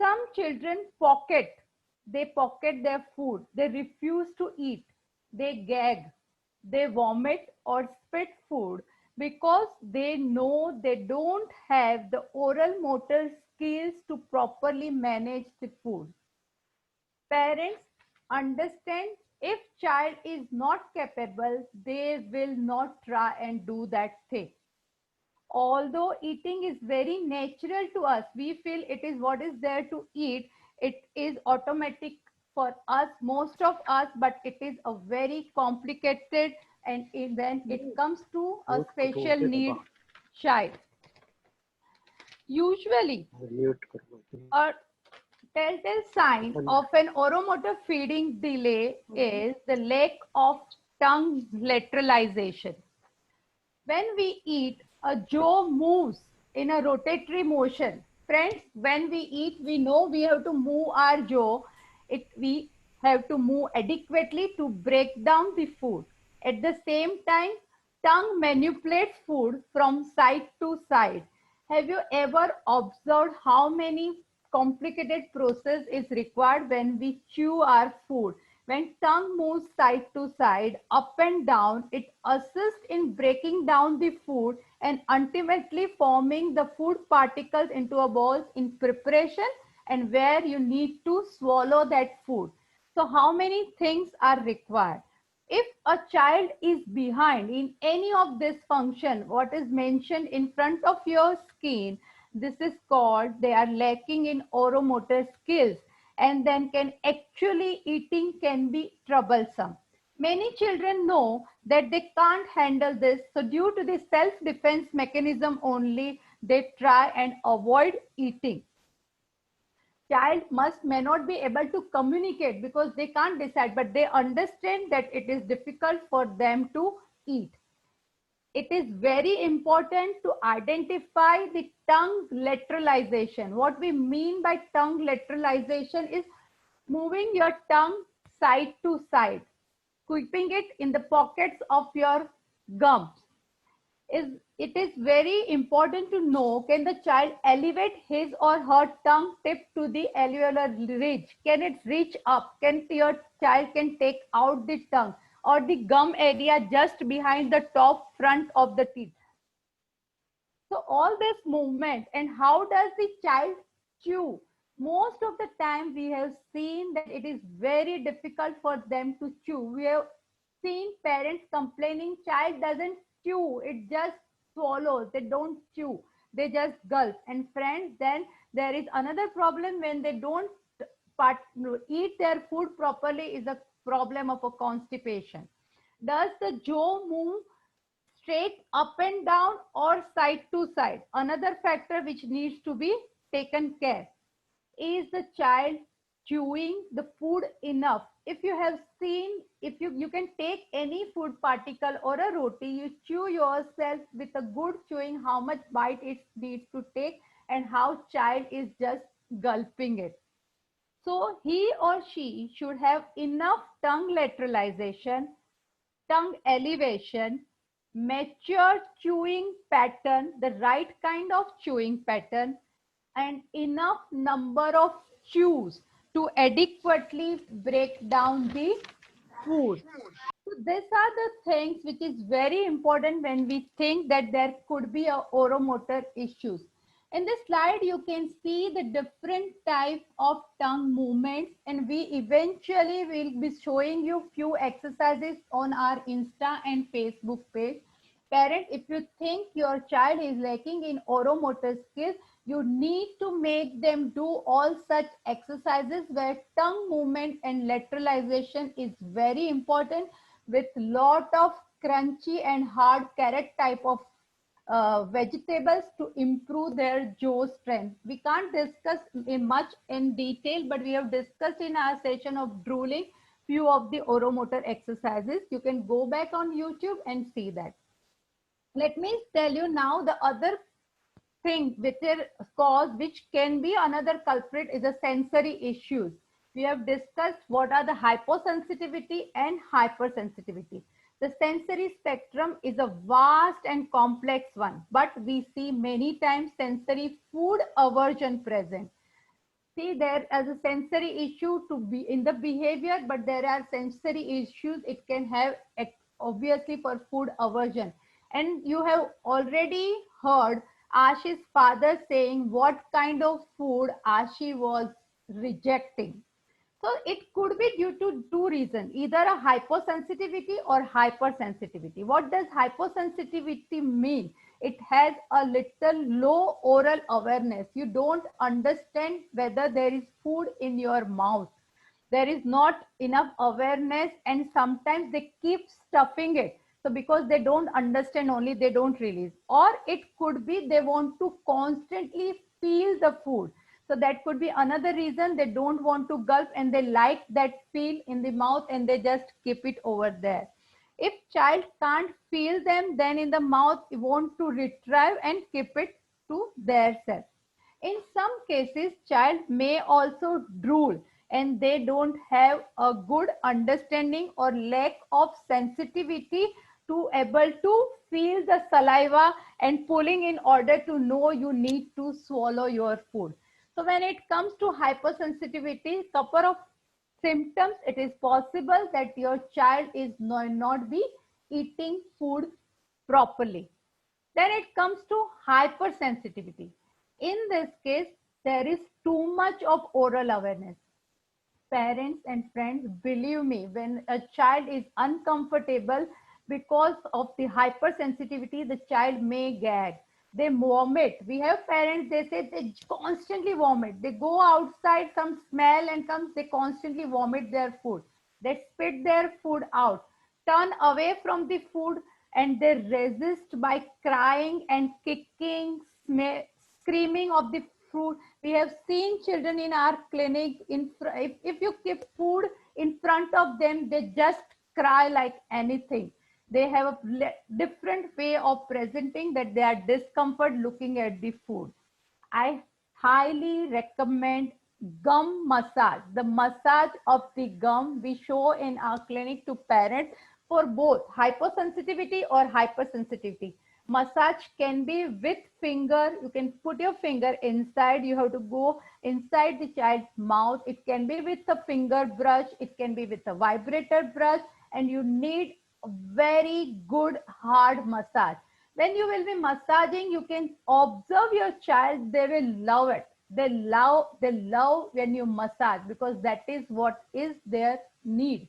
Some children they pocket their food. They refuse to eat. They gag. They vomit or spit food because they know they don't have the oral motor skills to properly manage the food. Parents understand if child is not capable, they will not try and do that thing. Although eating is very natural to us, we feel it is what is there to eat. It is automatic for us, most of us, but it is a very complicated, and when it comes to a special need child. Usually, a telltale sign of an oromotor feeding delay is the lack of tongue lateralization. When we eat, a jaw moves in a rotatory motion. Friends, when we eat, we know we have to move our jaw. We have to move adequately to break down the food. At the same time, tongue manipulates food from side to side. Have you ever observed how many complicated process is required when we chew our food? When tongue moves side to side, up and down, it assists in breaking down the food and ultimately forming the food particles into a ball in preparation and where you need to swallow that food. So how many things are required? If a child is behind in any of this function, what is mentioned in front of your screen, this is called they are lacking in oromotor skills, and then can actually eating can be troublesome. Many children know that they can't handle this, so due to the self-defense mechanism only, they try and avoid eating. Child may not be able to communicate because they can't decide, but they understand that it is difficult for them to eat. It is very important to identify the tongue lateralization. What we mean by tongue lateralization is moving your tongue side to side, keeping it in the pockets of your gums. It is very important to know, can the child elevate his or her tongue tip to the alveolar ridge? Can it reach up? Can your child can take out the tongue or the gum area just behind the top front of the teeth? So all this movement, and how does the child chew? Most of the time we have seen that it is very difficult for them to chew. We have seen parents complaining child doesn't chew, it just swallows, they don't chew, they just gulp. And friends, then there is another problem when they don't eat their food properly, is a problem of a constipation. Does the jaw move straight up and down or side to side? Another factor which needs to be taken care. Is the child chewing the food enough? If you have seen, if you can take any food particle or a roti, you chew yourself with a good chewing, how much bite it needs to take and how child is just gulping it. So he or she should have enough tongue lateralization, tongue elevation, mature chewing pattern, the right kind of chewing pattern, and enough number of chews to adequately break down the food. So these are the things which is very important when we think that there could be a oromotor issues. In this slide, you can see the different type of tongue movements, and we eventually will be showing you few exercises on our Insta and Facebook page. Parent, if you think your child is lacking in oromotor skills, you need to make them do all such exercises where tongue movement and lateralization is very important, with lot of crunchy and hard carrot type of vegetables to improve their jaw strength. We can't discuss in much in detail, but we have discussed in our session of drooling few of the oromotor exercises. You can go back on YouTube and see that. Let me tell you now the other thing which is cause, which can be another culprit, is the sensory issues. We have discussed what are the hyposensitivity and hypersensitivity. The sensory spectrum is a vast and complex one, but we see many times sensory food aversion present. See, there is a sensory issue to be in the behavior, but there are sensory issues it can have, obviously, for food aversion. And you have already heard Ashi's father saying what kind of food Ashi was rejecting. So it could be due to two reasons, either a hyposensitivity or hypersensitivity. What does hyposensitivity mean? It has a little low oral awareness. You don't understand whether there is food in your mouth. There is not enough awareness, and sometimes they keep stuffing it. So because they don't understand, only they don't release. Or it could be they want to constantly feel the food. So that could be another reason. They don't want to gulp and they like that feel in the mouth and they just keep it over there. If child can't feel them, then in the mouth, you want to retrieve and keep it to their self. In some cases, child may also drool and they don't have a good understanding or lack of sensitivity to able to feel the saliva and pulling in order to know you need to swallow your food. So when it comes to hypersensitivity, couple of symptoms, it is possible that your child is not be eating food properly. Then it comes to hypersensitivity. In this case, there is too much of oral awareness. Parents and friends, believe me, when a child is uncomfortable because of the hypersensitivity, the child may gag. They vomit. We have parents, they say they constantly vomit. They go outside, some smell and comes, they constantly vomit their food. They spit their food out, turn away from the food, and they resist by crying and kicking, screaming of the food. We have seen children in our clinic, if you keep food in front of them, they just cry like anything. They have a different way of presenting that they are discomfort looking at the food. I highly recommend gum massage. The massage of the gum we show in our clinic to parents for both hypersensitivity or hypersensitivity. Massage can be with finger. You can put your finger inside. You have to go inside the child's mouth. It can be with a finger brush. It can be with a vibrator brush. And you need a very good hard massage. When you will be massaging, you can observe your child. They will love it. They love when you massage because that is what is their need.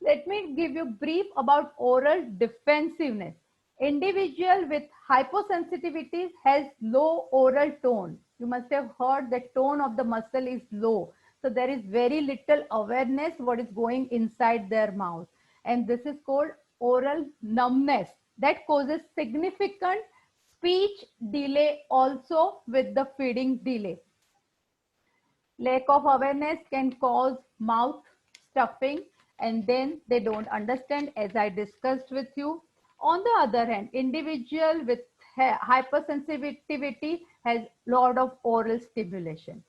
Let me give you brief about oral defensiveness. Individual with hyposensitivity has low oral tone. You must have heard that tone of the muscle is low. So there is very little awareness what is going inside their mouth. And this is called oral numbness. That causes significant speech delay also with the feeding delay. Lack of awareness can cause mouth stuffing and then they don't understand, as I discussed with you. On the other hand, individual with hypersensitivity has lot of oral stimulation.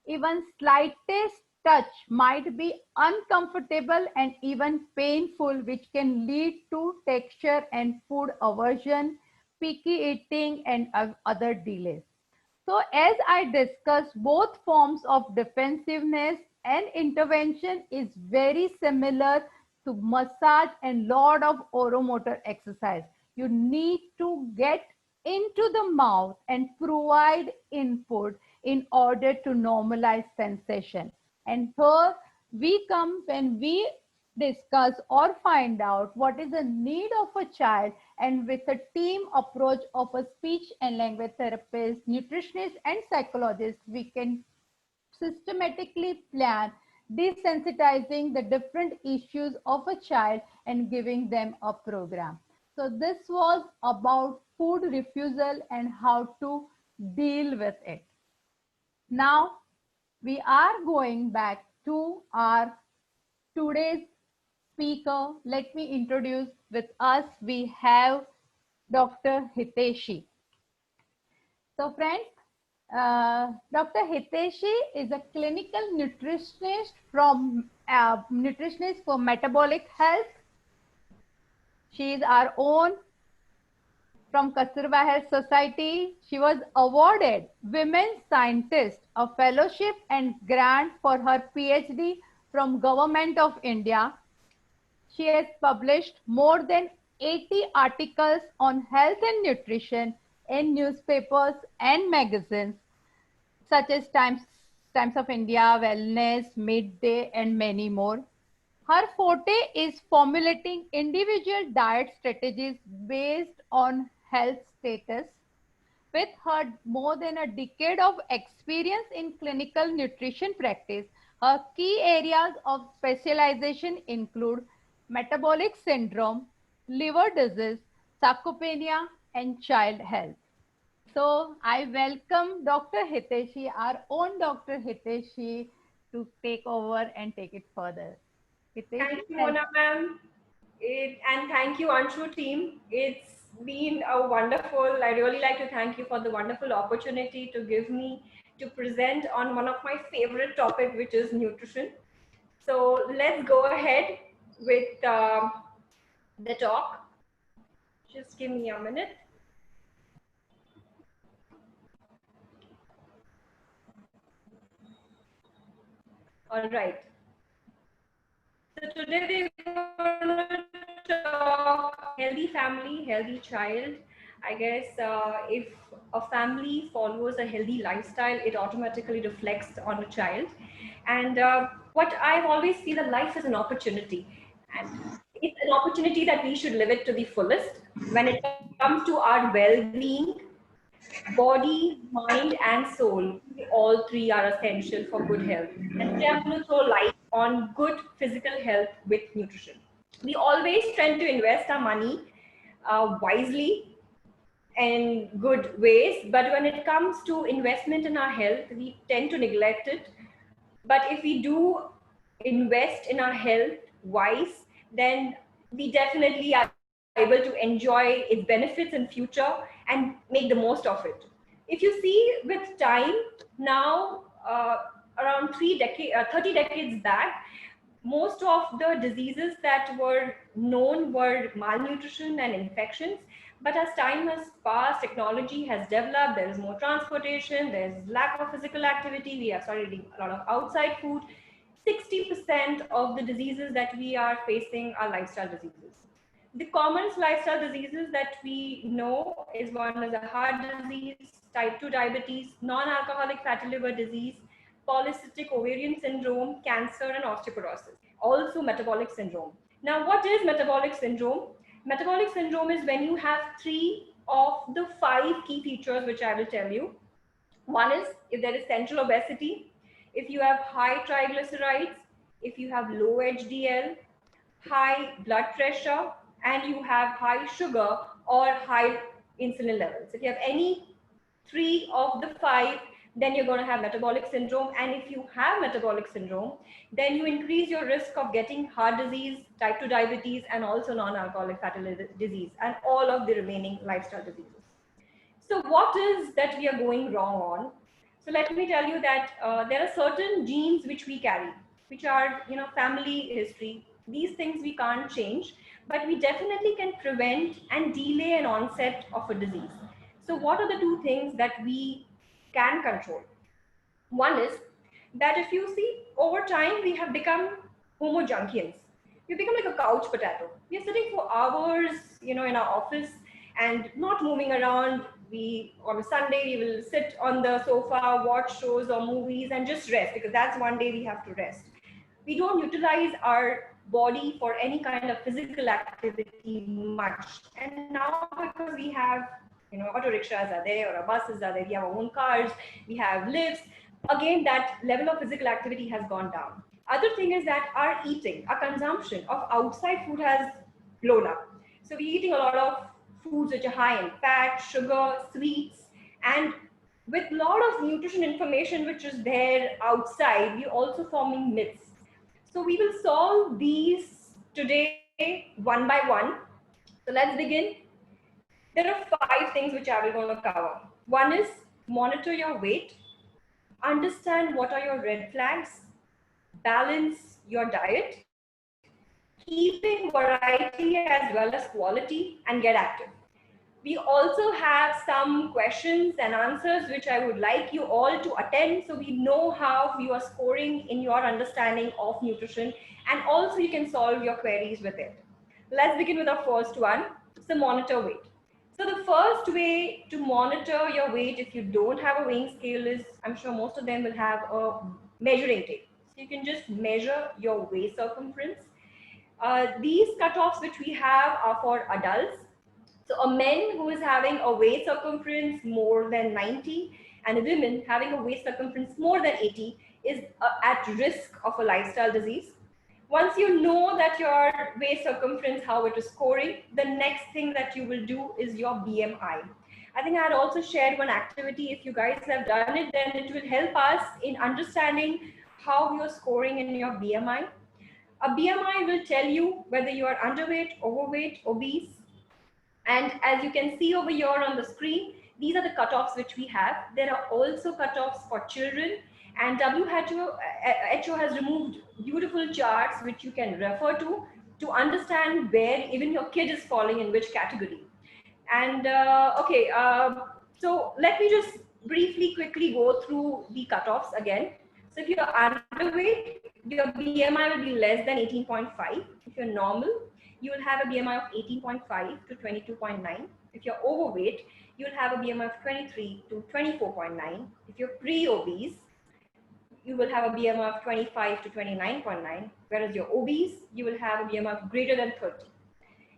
Even slightest touch might be uncomfortable and even painful, which can lead to texture and food aversion, picky eating, and other delays. So as I discussed, both forms of defensiveness and intervention is very similar to massage and lot of oromotor exercise. You need to get into the mouth and provide input in order to normalize sensation. And here we come when we discuss or find out what is the need of a child, and with a team approach of a speech and language therapist, nutritionist and psychologist, we can systematically plan desensitizing the different issues of a child and giving them a program. So this was about food refusal and how to deal with it. Now we are going back to our today's speaker. Let me introduce with us, we have Dr. Hiteshi. So friends, Dr. Hiteshi is a clinical nutritionist for metabolic health. She is our own from Kasturba Health Society. She was awarded Women Scientist, a fellowship and grant for her PhD from Government of India. She has published more than 80 articles on health and nutrition in newspapers and magazines such as Times of India, Wellness, Midday, and many more. Her forte is formulating individual diet strategies based on health status. With her more than a decade of experience in clinical nutrition practice, her key areas of specialization include metabolic syndrome, liver disease, sarcopenia, and child health. So I welcome Dr. Hiteshi, our own Dr. Hiteshi, to take over and take it further. Hiteshi, thank you, Mona ma'am. And thank you, Anshu team. It's been a wonderful, I really like to thank you for the wonderful opportunity to give me to present on one of my favorite topic, which is nutrition. So let's go ahead with the talk. Just give me a minute. All right. So today we're going to talk healthy family, healthy child. I guess if a family follows a healthy lifestyle, it automatically reflects on a child. And what I've always seen that life is an opportunity. And it's an opportunity that we should live it to the fullest. When it comes to our well-being, body, mind, and soul, all three are essential for good health. And today I'm going to throw light on good physical health with nutrition. We always tend to invest our money wisely in good ways, but when it comes to investment in our health, we tend to neglect it. But if we do invest in our health wise, then we definitely are able to enjoy its benefits in future and make the most of it. If you see with time now, around 30 decades back, most of the diseases that were known were malnutrition and infections. But as time has passed, technology has developed, there is more transportation, there's lack of physical activity, we have started eating a lot of outside food. 60% of the diseases that we are facing are lifestyle diseases. The commonest lifestyle diseases that we know is one is a heart disease, type 2 diabetes, non-alcoholic fatty liver disease, polycystic ovarian syndrome, cancer, and osteoporosis. Also metabolic syndrome. Now, what is metabolic syndrome? Metabolic syndrome is when you have 3 of the 5 key features which I will tell you. One is if there is central obesity, if you have high triglycerides, if you have low HDL, high blood pressure, and you have high sugar or high insulin levels. If you have any 3 of the 5, then you're going to have metabolic syndrome. And if you have metabolic syndrome, then you increase your risk of getting heart disease, type 2 diabetes, and also non-alcoholic fatty liver disease, and all of the remaining lifestyle diseases. So what is that we are going wrong on? So let me tell you that there are certain genes which we carry, which are, family history. These things we can't change, but we definitely can prevent and delay an onset of a disease. So what are the 2 things that we can control? One is that if you see over time, we have become homo junkians. We become like a couch potato. We are sitting for hours, in our office and not moving around. We, on a Sunday, we will sit on the sofa, watch shows or movies and just rest, because that's one day we have to rest. We don't utilize our body for any kind of physical activity much. And now because we have, auto rickshaws are there, or our buses are there, we have our own cars, we have lifts, again, that level of physical activity has gone down. Other thing is that our eating, our consumption of outside food has blown up. So we're eating a lot of foods which are high in fat, sugar, sweets, and with a lot of nutrition information which is there outside, we're also forming myths. So we will solve these today one by one. So let's begin. There are 5 things which I will going to cover. One is monitor your weight, understand what are your red flags, balance your diet, keeping variety as well as quality, and get active. We also have some questions and answers which I would like you all to attend, so we know how you are scoring in your understanding of nutrition, and also you can solve your queries with it. Let's begin with our first one. So monitor weight. So the first way to monitor your weight if you don't have a weighing scale is, I'm sure most of them will have a measuring tape. So you can just measure your waist circumference. These cutoffs which we have are for adults. So a man who is having a waist circumference more than 90 and a woman having a waist circumference more than 80 is at risk of a lifestyle disease. Once you know that your waist circumference, how it is scoring, the next thing that you will do is your BMI. I think I had also shared one activity. If you guys have done it, then it will help us in understanding how you're scoring in your BMI. A BMI will tell you whether you are underweight, overweight, obese. And as you can see over here on the screen, these are the cutoffs which we have. There are also cutoffs for children, and WHO has removed beautiful charts which you can refer to understand where even your kid is falling in which category. And so let me just briefly, quickly go through the cutoffs again. So if you're underweight, your BMI will be less than 18.5. If you're normal, you will have a BMI of 18.5 to 22.9. If you're overweight, you'll have a BMI of 23 to 24.9. If you're pre-obese, you will have a BMI of 25 to 29.9. Whereas you're obese, you will have a BMI of greater than 30.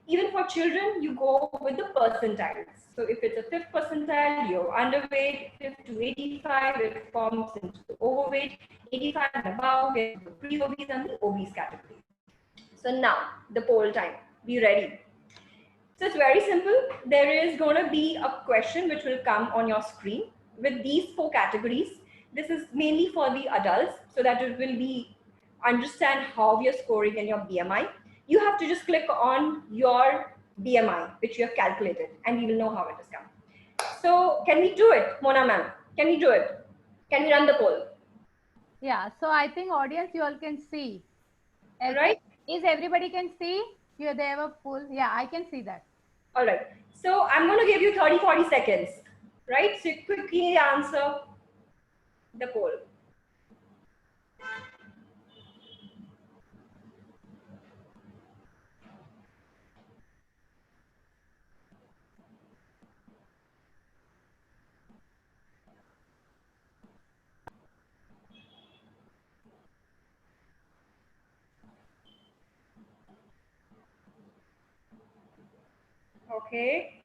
Even for children, you go with the percentiles. So if it's a 5th percentile, you're underweight, 5th to 85, it forms into overweight, 85 and above, get the pre-obese and the obese category. So now, the poll time. Be ready. So it's very simple. There is going to be a question which will come on your screen with these 4 categories. This is mainly for the adults, so that it will be understand how you're scoring in your BMI. You have to just click on your BMI, which you have calculated, and we will know how it has come. So can we do it, Mona ma'am? Can we do it? Can we run the poll? Yeah, so I think audience, you all can see. All right. Is everybody can see? You they have a poll. Yeah, I can see that. All right. So I'm going to give you 30-40 seconds, right? So quickly answer the poll. Okay.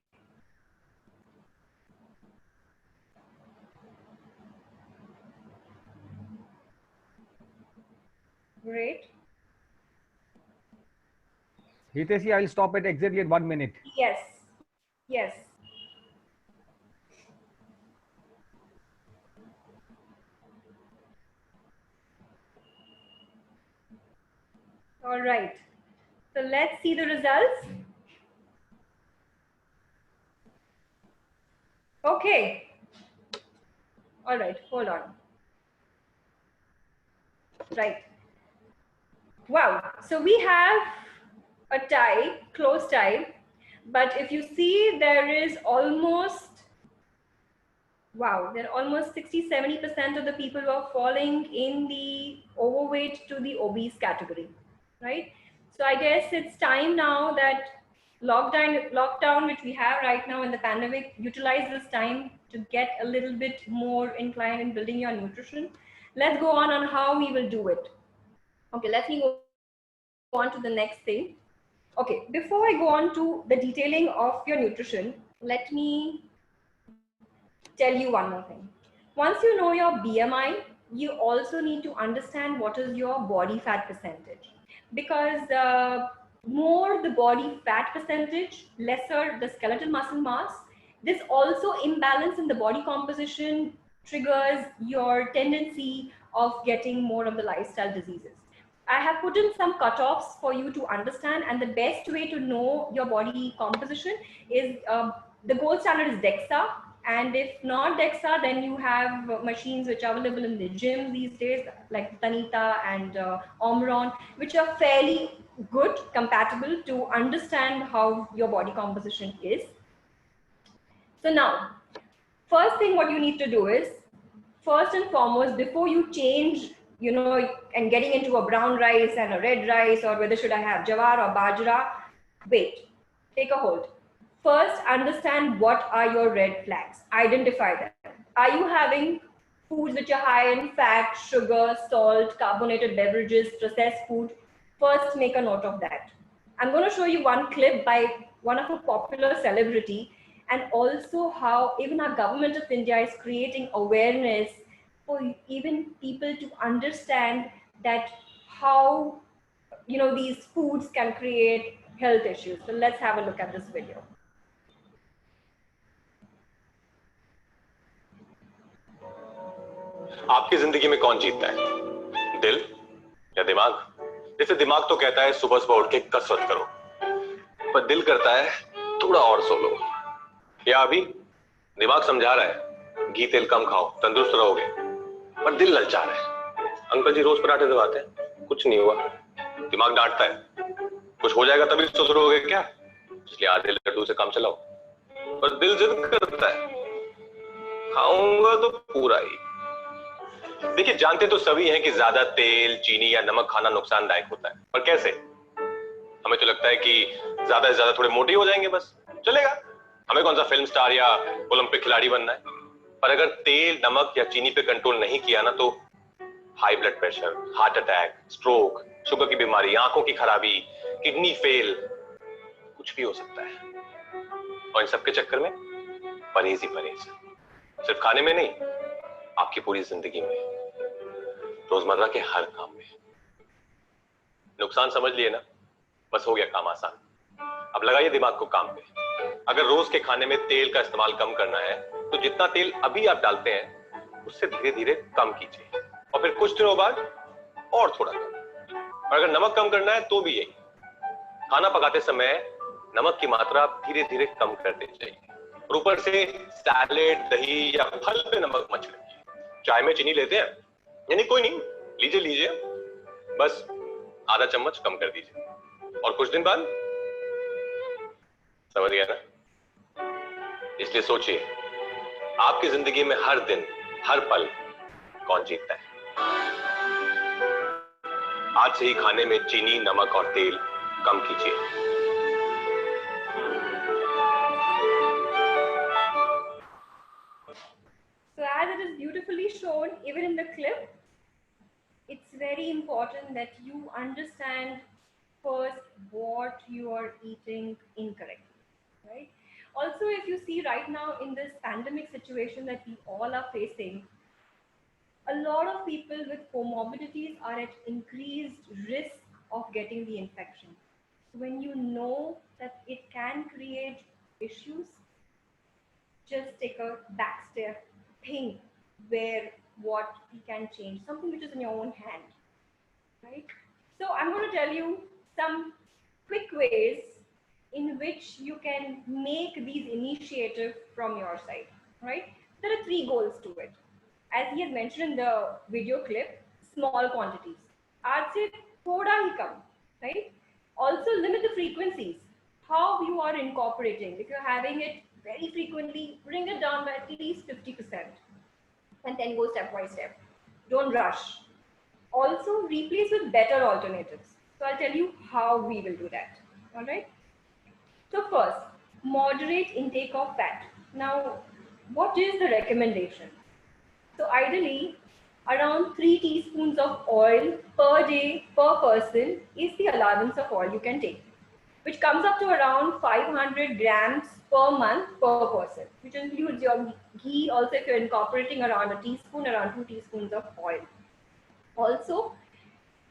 Great. Hiteshi, I will stop at exactly at 1 minute. Yes. Yes. All right. So let's see the results. Okay. All right. Hold on. Right. Wow. So we have a tie, close tie. But if you see, there is almost, wow, there are almost 60-70% of the people who are falling in the overweight to the obese category, right? So I guess it's time now that lockdown, which we have right now in the pandemic, utilize this time to get a little bit more inclined in building your nutrition. Let's go on how we will do it. Okay, let me go on to the next thing. Okay, before I go on to the detailing of your nutrition, let me tell you one more thing. Once you know your BMI, you also need to understand what is your body fat percentage. Because more the body fat percentage, lesser the skeletal muscle mass. This also imbalance in the body composition triggers your tendency of getting more of the lifestyle diseases. I have put in some cutoffs for you to understand, and the best way to know your body composition is the gold standard is DEXA. And if not DEXA, then you have machines which are available in the gym these days, like Tanita and Omron, which are fairly good, compatible to understand how your body composition is. So now, first thing what you need to do is, first and foremost, before you change, and getting into a brown rice and a red rice, or whether should I have jawar or bajra, wait, take a hold. First, understand what are your red flags. Identify them. Are you having foods which are high in fat, sugar, salt, carbonated beverages, processed food? First, make a note of that. I'm going to show you one clip by one of a popular celebrity, and also how even our government of India is creating awareness for even people to understand that how these foods can create health issues. So let's have a look at this video. आपकी जिंदगी में कौन जीतता है, दिल या दिमाग? जैसे दिमाग तो कहता है सुबह सुबह उठ के कसरत करो, पर दिल करता है थोड़ा और सो लो। या अभी दिमाग समझा रहा है घी तेल कम खाओ, तंदुरुस्त रहोगे, पर दिल ललचा रहा है, अंकल जी रोज पराठे दबाते हैं, कुछ नहीं हुआ। दिमाग डांटता है कुछ हो जाएगा तभी सुधरोगे क्या, इसलिए आधे लड्डू से काम चलाओ। पर दिल जिद करता है खाऊंगा तो पूरा ही। देखिए, जानते तो सभी हैं कि ज्यादा तेल, चीनी या नमक खाना नुकसानदायक होता है, पर कैसे? हमें तो लगता है कि ज्यादा से ज्यादा थोड़े मोटे हो जाएंगे बस चलेगा, हमें कौन सा फिल्म स्टार या ओलंपिक खिलाड़ी बनना है। पर अगर तेल, नमक या चीनी पे कंट्रोल नहीं किया ना, तो high blood pressure, heart attack, stroke, sugar की बीमारी, आंखों की खराबी, किडनी फेल, कुछ भी हो सकता है। और इन सबके चक्कर में परहेज ही परहेज, सिर्फ खाने में नहीं, आपकी पूरी जिंदगी में, रोजमर्रा के हर काम में। नुकसान समझ लिए ना, बस हो गया काम आसान। अब लगाइए दिमाग को काम पे। अगर रोज के खाने में तेल का इस्तेमाल कम करना है, तो जितना तेल अभी आप डालते हैं उससे धीरे धीरे कम कीजिए, और फिर कुछ दिनों बाद और थोड़ा कम। और अगर नमक कम करना है तो भी यही, खाना पकाते समय नमक की मात्रा धीरे धीरे कम करते जाइए, और ऊपर से सैलेड, दही या फल पे नमक मत छिड़किए। चाय में चीनी लेते हैं, यानी कोई नहीं, लीजिए, बस आधा चम्मच कम कर दीजिए, और कुछ दिन बाद समझ गया ना। इसलिए सोचिए, आपकी जिंदगी में हर दिन, हर पल कौन जीतता है। आज से ही खाने में चीनी, नमक और तेल कम कीजिए। So as it is beautifully shown even in the clip, it's very important that you understand first what you are eating incorrectly, right? Also, if you see right now in this pandemic situation that we all are facing, a lot of people with comorbidities are at increased risk of getting the infection. When you know that it can create issues, just take a back step, think where what we can change, something which is in your own hand, right? So I'm going to tell you some quick ways in which you can make these initiatives from your side, right? There are 3 goals to it. As he has mentioned in the video clip, small quantities. Aaj se thoda hi kam, right? Also limit the frequencies, how you are incorporating. If you're having it very frequently, bring it down by at least 50%, and then go step by step. Don't rush. Also replace with better alternatives. So I'll tell you how we will do that. All right. So first, moderate intake of fat. Now, what is the recommendation? So ideally, around 3 teaspoons of oil per day per person is the allowance of oil you can take, which comes up to around 500 grams per month per person, which includes your ghee. Also, if you're incorporating around a teaspoon, around 2 teaspoons of oil. Also,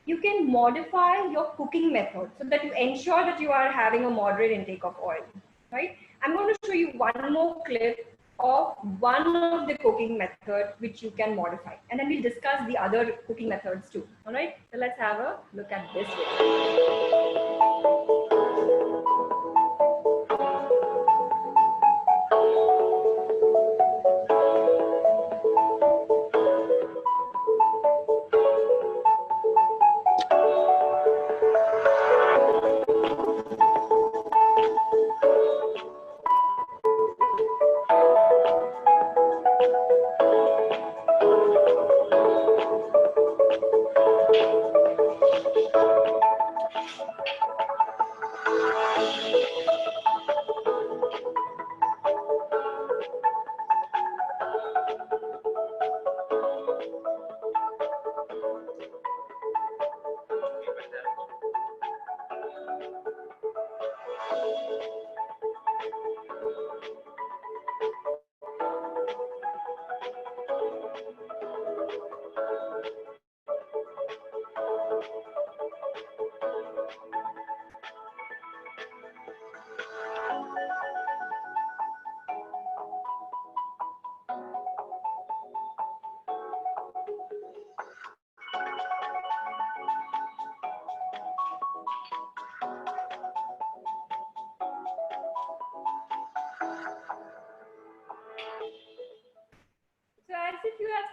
you can modify your cooking method so that you ensure that you are having a moderate intake of oil, right? I'm going to show you one more clip of one of the cooking method which you can modify, and then we'll discuss the other cooking methods too. All right, so let's have a look at this video.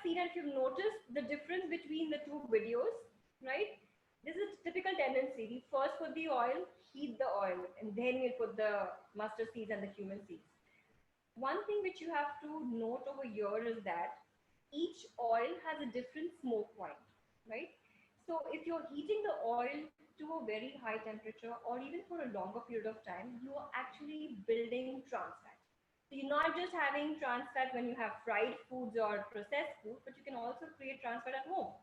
seen, and if you've noticed the difference between the two videos, right? This is a typical tendency. We first put the oil, heat the oil, and then we put the mustard seeds and the cumin seeds. One thing which you have to note over here is that each oil has a different smoke point, right? So if you're heating the oil to a very high temperature or even for a longer period of time, you are actually building trans fat. So you're not just having trans fat when you have fried foods or processed food, but you can also create trans fat at home.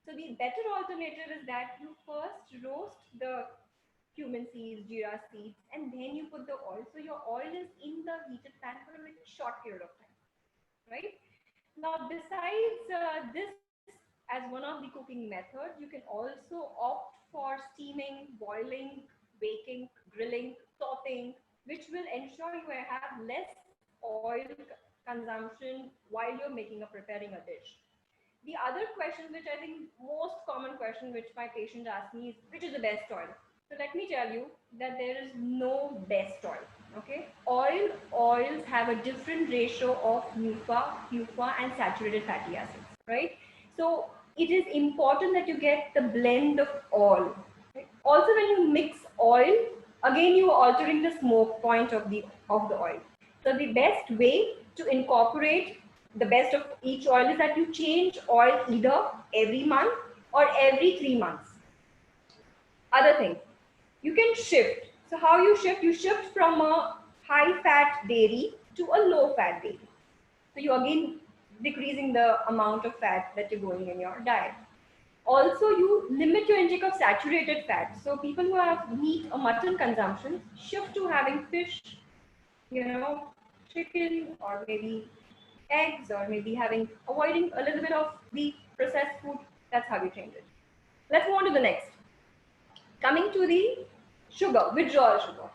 So the better alternative is that you first roast the cumin seeds, jeera seeds, and then you put the oil. So your oil is in the heated pan for a very short period of time, right? Now, besides this as one of the cooking methods, you can also opt for steaming, boiling, baking, grilling, sauteing, which will ensure you have less oil consumption while you're making or preparing a dish. The other question, which I think most common question which my patient asks me is, which is the best oil? So let me tell you that there is no best oil. Okay, oils have a different ratio of PUFA, and saturated fatty acids, right? So it is important that you get the blend of all. Right? Also, when you mix oil, again you are altering the smoke point of the oil. So the best way to incorporate the best of each oil is that you change oil either every month or every 3 months. Other thing, you can shift. So how you shift? You shift from a high fat dairy to a low fat dairy. So you again decreasing the amount of fat that you're going in your diet. Also, you limit your intake of saturated fat. So people who have meat or mutton consumption shift to having fish, chicken, or maybe eggs, or maybe avoiding a little bit of the processed food. That's how you change it. Let's move on to the next. Coming to the sugar, withdrawal sugar.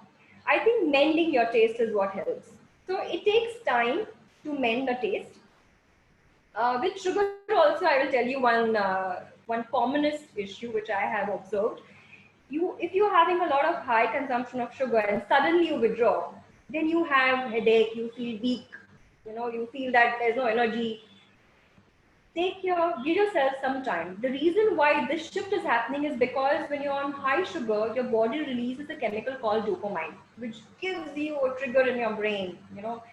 I think mending your taste is what helps. So it takes time to mend the taste. With sugar also, I will tell you one commonest issue which I have observed. If you're having a lot of high consumption of sugar and suddenly you withdraw, then you have headache, you feel weak, you feel that there's no energy. Give yourself some time. The reason why this shift is happening is because when you're on high sugar, your body releases a chemical called dopamine, which gives you a trigger in your brain,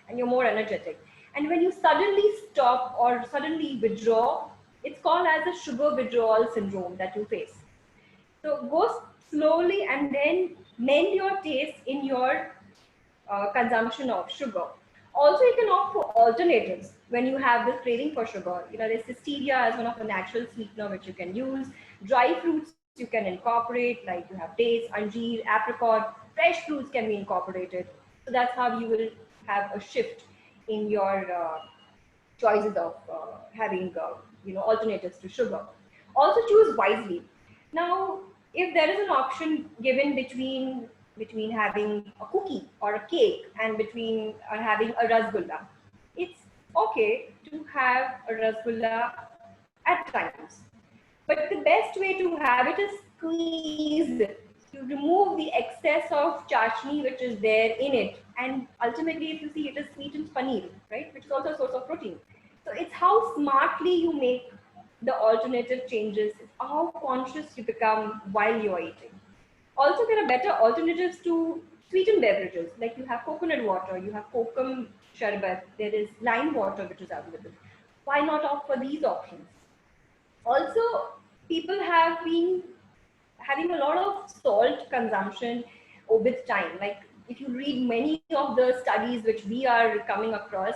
and you're more energetic. And when you suddenly stop or suddenly withdraw, it's called as a sugar withdrawal syndrome that you face. So go slowly and then mend your taste in your consumption of sugar. Also, you can opt for alternatives when you have this craving for sugar. There's stevia as one of the natural sweetener which you can use. Dry fruits you can incorporate, like you have dates, anjeer, apricot. Fresh fruits can be incorporated. So that's how you will have a shift in your choices of having alternatives to sugar. Also choose wisely. Now, if there is an option given between having a cookie or a cake and between having a rasgulla, it's okay to have a rasgulla at times. But the best way to have it is squeeze it. You remove the excess of chashni which is there in it. And ultimately, if you see, it is sweetened paneer, right? Which is also a source of protein. So it's how smartly you make the alternative changes, how conscious you become while you're eating. Also, there are better alternatives to sweetened beverages. Like you have coconut water, you have kokum sharbat, there is lime water which is available. Why not opt for these options? Also, people have been having a lot of salt consumption with time. Like if you read many of the studies which we are coming across,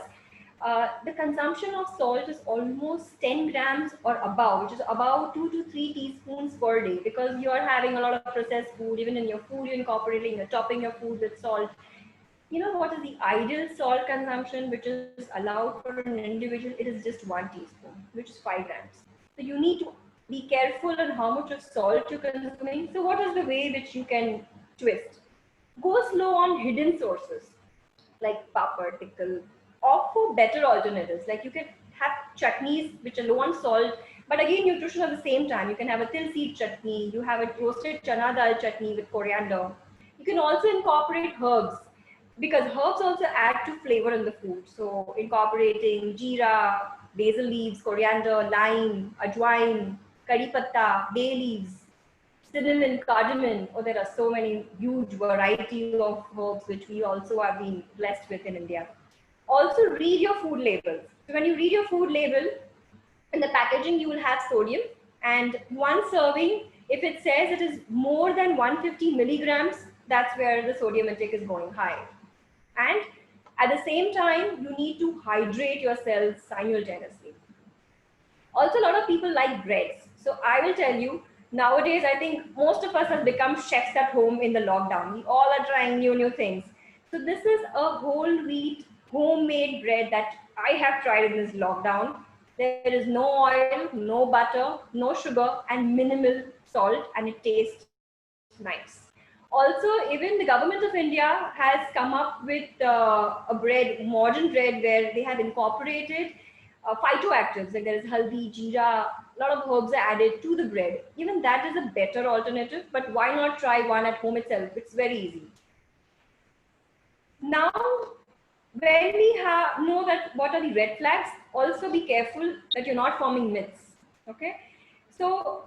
the consumption of salt is almost 10 grams or above, which is about 2 to 3 teaspoons per day, because you are having a lot of processed food. Even in your food, you're incorporating, you're topping your food with salt. You know what is the ideal salt consumption which is allowed for an individual? It is just 1 teaspoon, which is 5 grams. So you need to be careful on how much of salt you're consuming. So what is the way which you can twist? Go slow on hidden sources like papad, pickle. Opt for better alternatives. Like you can have chutneys which are low on salt, but again nutrition at the same time. You can have a til seed chutney. You have a roasted chana dal chutney with coriander. You can also incorporate herbs, because herbs also add to flavor in the food. So incorporating jeera, basil leaves, coriander, lime, ajwain, curry patta, bay leaves, cinnamon, cardamom. Oh, there are so many huge variety of herbs which we also are being blessed with in India. Also read your food labels. So when you read your food label, in the packaging you will have sodium, and one serving, if it says it is more than 150 milligrams, that's where the sodium intake is going high. And at the same time, you need to hydrate your cells simultaneously. Also, a lot of people like breads. So I will tell you, nowadays, I think most of us have become chefs at home in the lockdown. We all are trying new things. So this is a whole wheat homemade bread that I have tried in this lockdown. There is no oil, no butter, no sugar, and minimal salt, and it tastes nice. Also, even the government of India has come up with a bread, modern bread, where they have incorporated phytoactives, like there is haldi, jeera, a lot of herbs are added to the bread. Even that is a better alternative, but why not try one at home itself? It's very easy. Now, when we know that what are the red flags, also be careful that you're not forming myths. Okay. So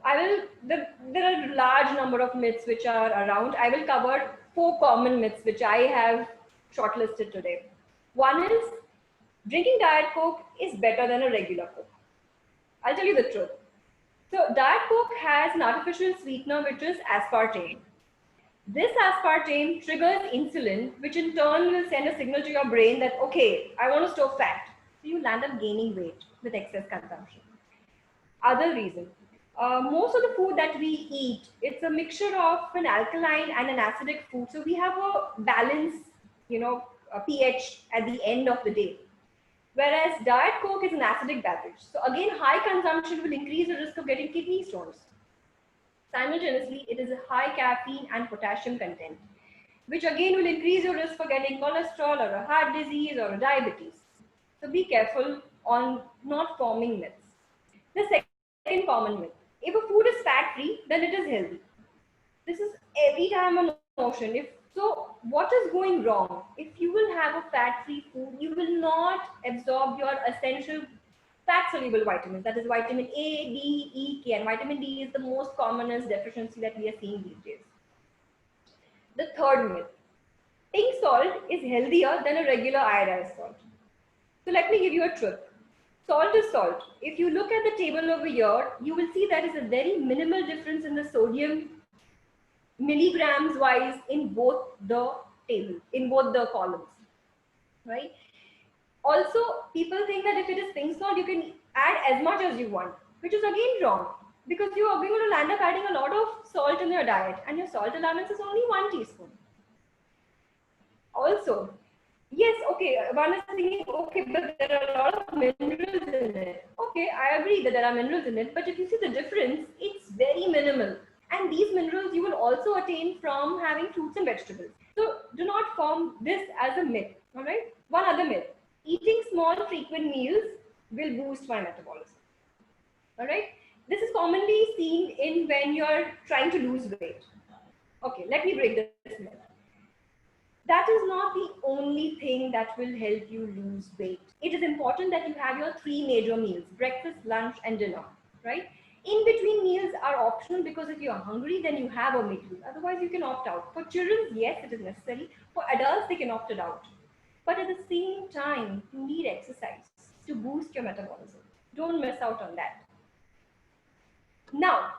there are a large number of myths which are around. I will cover 4 common myths which I have shortlisted today. One is drinking Diet Coke is better than a regular Coke. I'll tell you the truth. So Diet Coke has an artificial sweetener which is aspartame. This aspartame triggers insulin, which in turn will send a signal to your brain that, okay, I want to store fat. So you land up gaining weight with excess consumption. Other reason, most of the food that we eat, it's a mixture of an alkaline and an acidic food. So we have a balanced, a pH at the end of the day. Whereas Diet Coke is an acidic beverage. So again, high consumption will increase the risk of getting kidney stones. Simultaneously, it is a high caffeine and potassium content, which again will increase your risk for getting cholesterol or a heart disease or a diabetes. So be careful on not forming myths. The second common myth, if a food is fat-free, then it is healthy. This is every time a notion. So what is going wrong? If you will have a fat-free food, you will not absorb your essential fat-soluble vitamins. That is vitamin A, D, E, K, and vitamin D is the most commonest deficiency that we are seeing these days. The third myth, pink salt is healthier than a regular iodized salt. So let me give you a truth. Salt is salt. If you look at the table over here, you will see there is a very minimal difference in the sodium milligrams wise in both the tables, in both the columns, right? Also, people think that if it is pink salt, you can add as much as you want, which is again wrong, because you are going to land up adding a lot of salt in your diet, and your salt allowance is only 1 teaspoon. Also, yes, okay, one is thinking, okay, but there are a lot of minerals in it. Okay, I agree that there are minerals in it, but if you see the difference, it's very minimal. And these minerals you will also attain from having fruits and vegetables. So do not form this as a myth, all right? One other myth, eating small frequent meals will boost my metabolism, all right? This is commonly seen in when you're trying to lose weight. Okay, let me break this myth. That is not the only thing that will help you lose weight. It is important that you have your 3 major meals, breakfast, lunch, and dinner, right? In between meals are optional, because if you're hungry, then you have a midmeal. Otherwise, you can opt out. For children, yes, it is necessary. For adults, they can opt it out. But at the same time, you need exercise to boost your metabolism. Don't miss out on that. Now,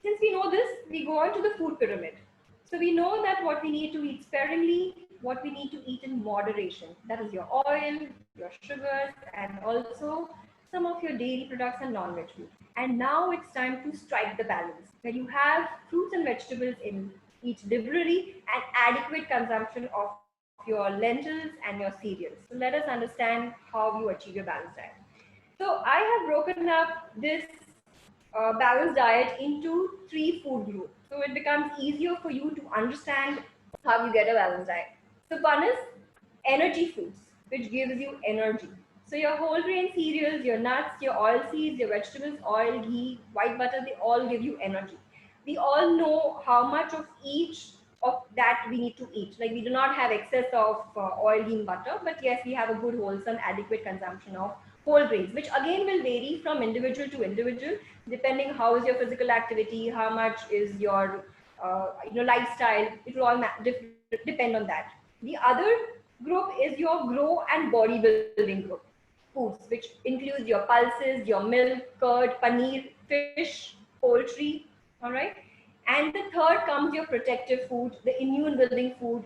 since we know this, we go on to the food pyramid. So we know that what we need to eat sparingly, what we need to eat in moderation. That is your oil, your sugars, and also some of your dairy products and non-veg food. And now it's time to strike the balance, where you have fruits and vegetables in each library and adequate consumption of your lentils and your cereals. So let us understand how you achieve your balanced diet. So I have broken up this balanced diet into 3 food groups. So it becomes easier for you to understand how you get a balanced diet. So one is energy foods, which gives you energy. So your whole grain cereals, your nuts, your oil seeds, your vegetables, oil, ghee, white butter, they all give you energy. We all know how much of each of that we need to eat. Like we do not have excess of oil, ghee, and butter, but yes, we have a good, wholesome, adequate consumption of whole grains, which again will vary from individual to individual, depending how is your physical activity, how much is your lifestyle. It will all depend on that. The other group is your grow and bodybuilding group foods, which includes your pulses, your milk, curd, paneer, fish, poultry. All right. And the third comes your protective food, the immune building food,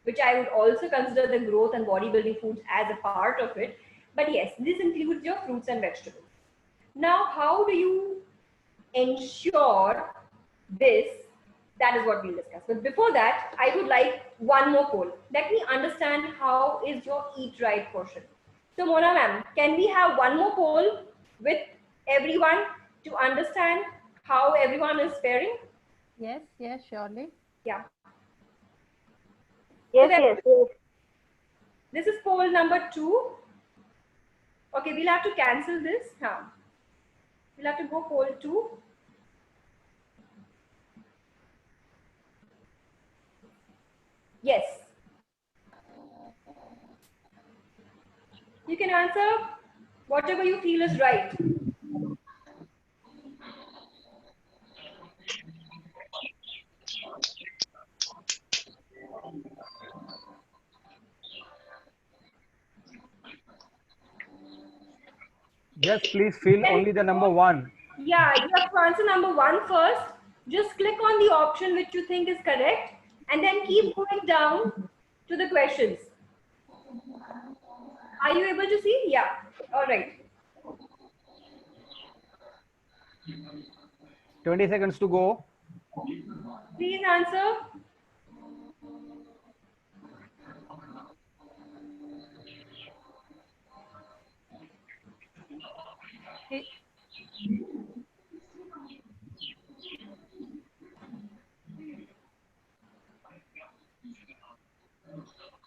which I would also consider the growth and bodybuilding foods as a part of it. But yes, this includes your fruits and vegetables. Now, how do you ensure this? That is what we'll discuss. But before that, I would like one more poll. Let me understand how is your eat right portion. So Mona ma'am, can we have one more poll with everyone to understand how everyone is faring? Yes, yes, surely. Yeah. Yes, So yes, yes. this is poll number 2. Okay, we'll have to cancel this. We'll have to go poll 2. Yes. You can answer whatever you feel is right. Just please fill only the number 1. Yeah, you have to answer number 1 first. Just click on the option which you think is correct and then keep going down to the questions. Are you able to see? Yeah. All right. 20 seconds to go. Please answer. It,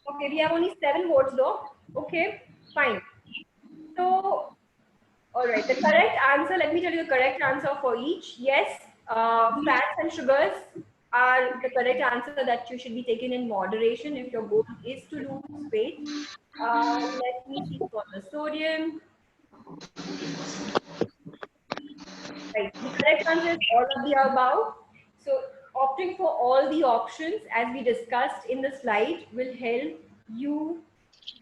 Okay, we have only 7 votes though. Okay, fine. So, all right, the correct answer, let me tell you the correct answer for each. Yes, fats and sugars are the correct answer that you should be taken in moderation if your goal is to lose weight. Let me see for the sodium. Right, the correct answer is all of the above. So opting for all the options as we discussed in the slide will help you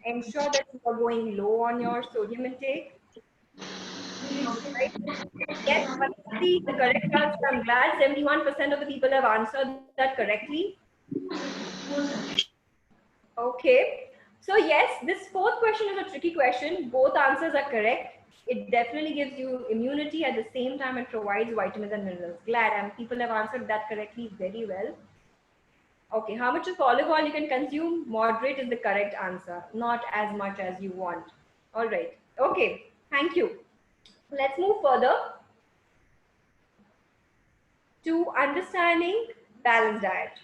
ensure that you are going low on your sodium intake. Right. Yes, honestly, the correct answer, I'm glad 71% of the people have answered that correctly. Okay. So yes, this fourth question is a tricky question. Both answers are correct. It definitely gives you immunity. At the same time, it provides vitamins and minerals. Glad, and people have answered that correctly very well. Okay, how much of olive oil you can consume? Moderate is the correct answer. Not as much as you want. All right. Okay, thank you. Let's move further to understanding balanced diet.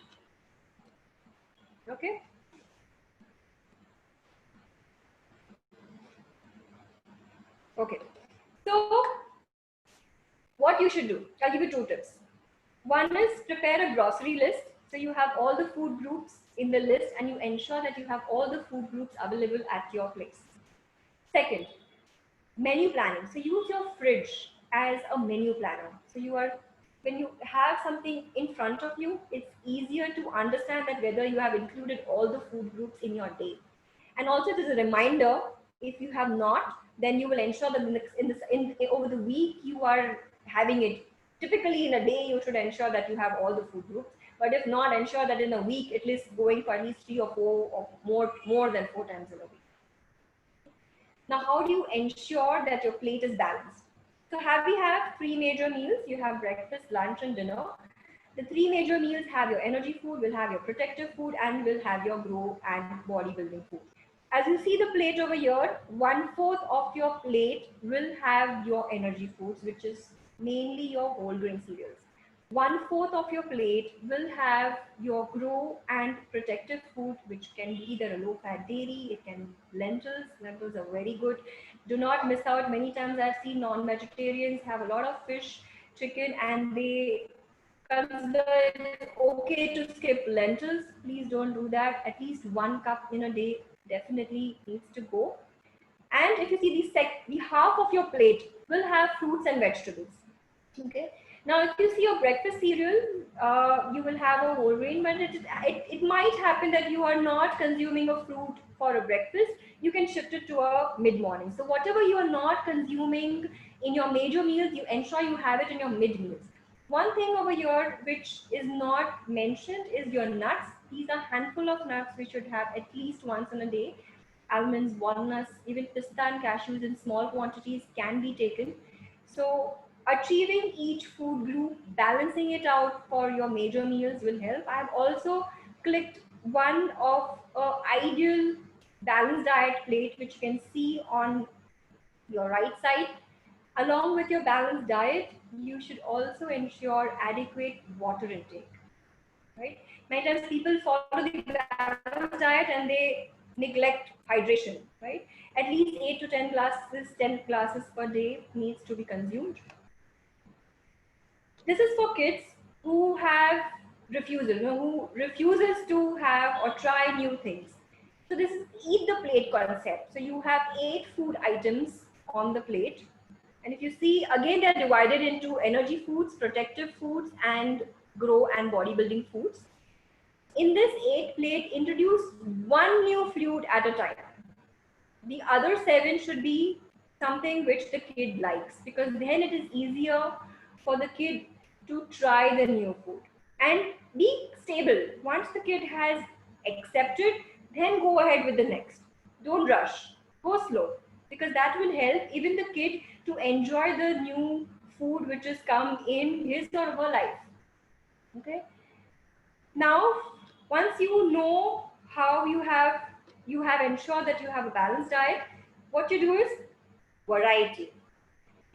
Okay. Okay. So what you should do, I'll give you 2 tips. One is prepare a grocery list. So you have all the food groups in the list and you ensure that you have all the food groups available at your place. Second, menu planning. So use your fridge as a menu planner. So when you have something in front of you, it's easier to understand that whether you have included all the food groups in your day. And also it is a reminder, if you have not, then you will ensure that over the week you are having it. Typically in a day, you should ensure that you have all the food groups. But if not, ensure that in a week, at least going for at least 3 or 4 or more than 4 times in a week. Now, how do you ensure that your plate is balanced? So we have 3 major meals. You have breakfast, lunch, and dinner. The 3 major meals have your energy food, will have your protective food, and will have your grow and bodybuilding food. As you see the plate over here, 1/4 of your plate will have your energy foods, which is mainly your whole grain cereals. 1/4 of your plate will have your grow and protective food, which can be either a low-fat dairy, it can be lentils. Lentils are very good. Do not miss out. Many times I've seen non-vegetarians have a lot of fish, chicken, and they consider it okay to skip lentils. Please don't do that. At least 1 cup in a day definitely needs to go. And if you see the half of your plate will have fruits and vegetables. Okay. Now, if you see your breakfast cereal, you will have a whole grain, but it might happen that you are not consuming a fruit for a breakfast. You can shift it to a mid-morning. So whatever you are not consuming in your major meals, you ensure you have it in your mid-meals. One thing over here which is not mentioned is your nuts. These are handful of nuts we should have at least once in a day. Almonds, walnuts, even pista and cashews in small quantities can be taken. So achieving each food group, balancing it out for your major meals will help. I've also clicked one of ideal balanced diet plate, which you can see on your right side. Along with your balanced diet, you should also ensure adequate water intake, right? Many times people follow the balanced diet and they neglect hydration, right? At least 8 to 10 glasses per day needs to be consumed. This is for kids who have refusal, who refuses to have or try new things. So this is eat the plate concept. So you have 8 food items on the plate. And if you see, again, they're divided into energy foods, protective foods, and grow and bodybuilding foods. In this 8 plate, introduce one new food at a time. The other 7 should be something which the kid likes, because then it is easier for the kid to try the new food. And be stable. Once the kid has accepted, then go ahead with the next. Don't rush. Go slow, because that will help even the kid to enjoy the new food which has come in his or her life. Okay. Now, once you know how you have ensured that you have a balanced diet, what you do is variety.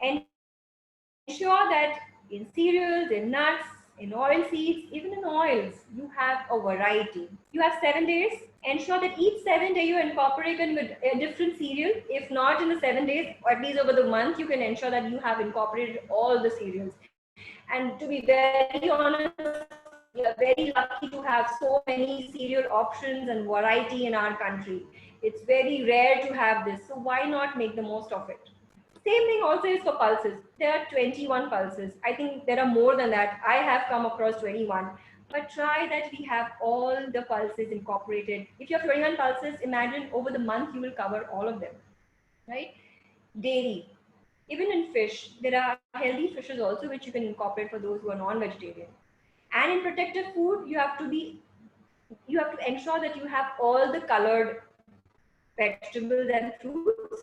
Ensure that in cereals, in nuts, in oil seeds, even in oils, you have a variety. You have 7 days. Ensure that each 7 day you incorporate a different cereal. If not in the 7 days, or at least over the month, you can ensure that you have incorporated all the cereals. And to be very honest, we are very lucky to have so many cereal options and variety in our country. It's very rare to have this. So why not make the most of it? Same thing also is for pulses. There are 21 pulses. I think there are more than that. I have come across 21. But try that we have all the pulses incorporated. If you have 21 pulses, imagine over the month you will cover all of them, right? Dairy. Even in fish, there are healthy fishes also which you can incorporate for those who are non-vegetarian. And in protective food, you have to ensure that you have all the colored vegetables and fruits.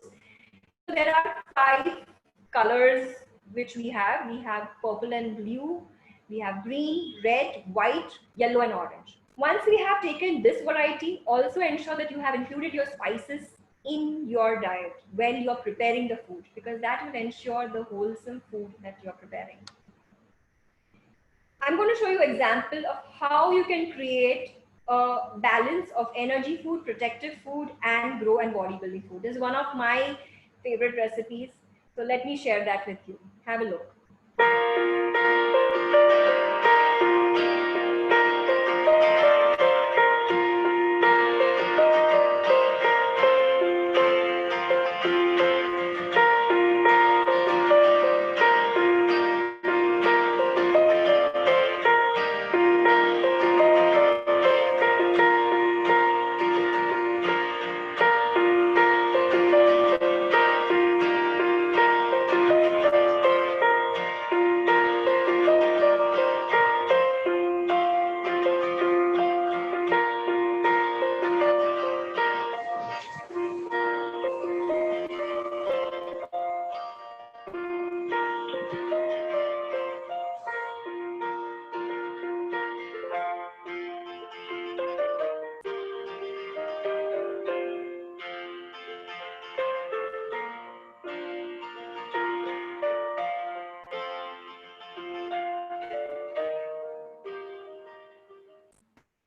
So there are 5 colors which we have. We have purple and blue, we have green, red, white, yellow, and orange. Once we have taken this variety, also ensure that you have included your spices in your diet when you're preparing the food, because that will ensure the wholesome food that you're preparing. I'm going to show you an example of how you can create a balance of energy food, protective food, and grow and bodybuilding food. This is one of my favorite recipes. So let me share that with you. Have a look.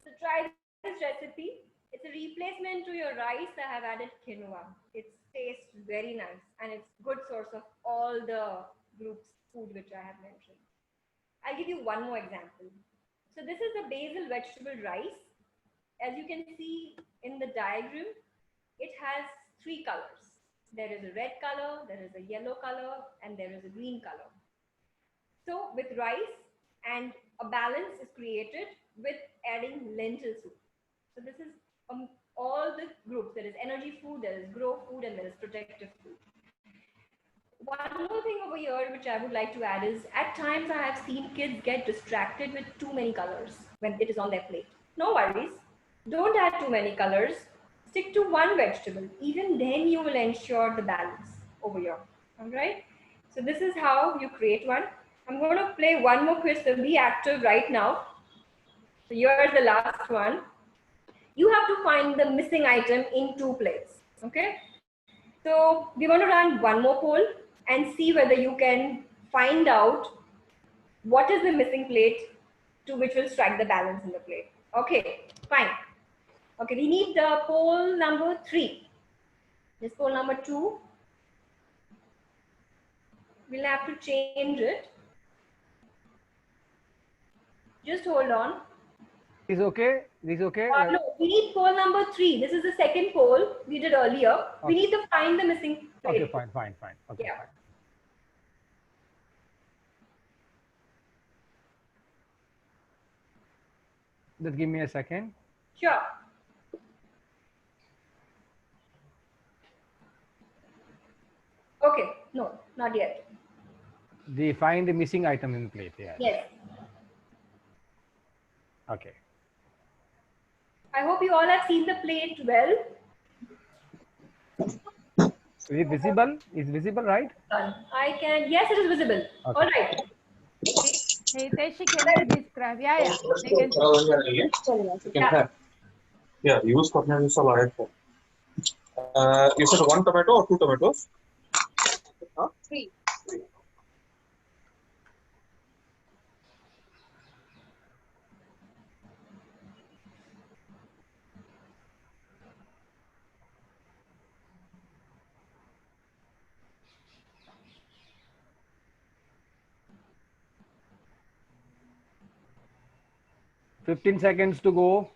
So try this recipe. It's a replacement to your rice. I have added quinoa. It tastes very nice and it's good source of all the groups food which I have mentioned. I'll give you one more example. So this is a basil vegetable rice. As you can see in the diagram, it has 3 colors. There is a red color, there is a yellow color, and there is a green color. So with rice, and a balance is created with adding lentil soup. So this is all the groups. There is energy food, there is grow food, and there is protective food. One more thing over here which I would like to add is, at times I have seen kids get distracted with too many colors when it is on their plate. No worries. Don't add too many colors. Stick to one vegetable. Even then you will ensure the balance over here. All right. So this is how you create one. I'm going to play one more quiz, so be active right now. So here's the last one. You have to find the missing item in two plates. Okay. So we're going to run one more poll and see whether you can find out what is the missing plate to which will strike the balance in the plate. Okay, fine. Okay, we need the poll number 3. This poll number 2. We'll have to change it. Just hold on. Is okay? Is okay? No, we need poll number 3. This is the second poll we did earlier. Okay. We need to find the missing plate. Okay, fine. Okay, Yeah. fine. Just give me a second. Sure. Okay, no, not yet. Find the missing item in the plate. Yeah. Yes. Okay. I hope you all have seen the plate well. Is it visible? Is visible, right? I can, yes, it is visible. Okay. All right. Hiteshi, can you describe? Yeah. They can Yeah. Yeah, use cornelius salad. Is it 1 tomato or 2 tomatoes? 3. Okay. 15 seconds to go.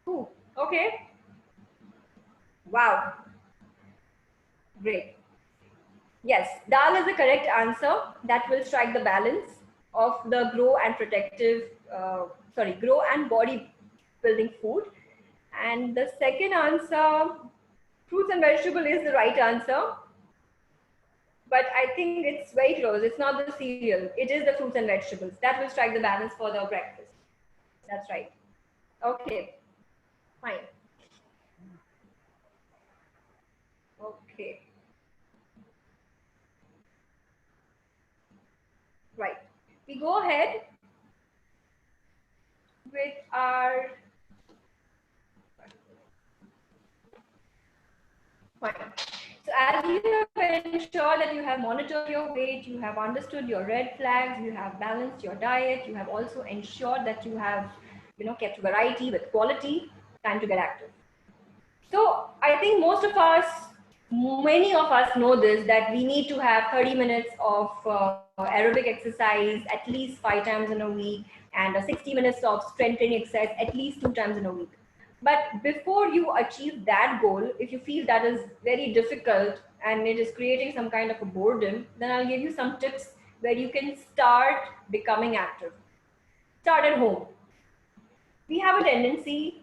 Ooh, okay. Wow. Great. Yes, dal is the correct answer. That will strike the balance of the grow and grow and body building food. And the second answer, fruits and vegetable, is the right answer. But I think it's very close. It's not the cereal. It is the fruits and vegetables. That will strike the balance for the breakfast. That's right. Okay. Fine. Okay. Right. We go ahead with our... Fine. So as you have ensured that you have monitored your weight, you have understood your red flags, you have balanced your diet, you have also ensured that you have, kept variety with quality, time to get active. So I think many of us know this, that we need to have 30 minutes of aerobic exercise at least 5 times in a week, and 60 minutes of strength training exercise at least 2 times in a week. But before you achieve that goal, if you feel that is very difficult and it is creating some kind of a boredom, then I'll give you some tips where you can start becoming active. Start at home. We have a tendency,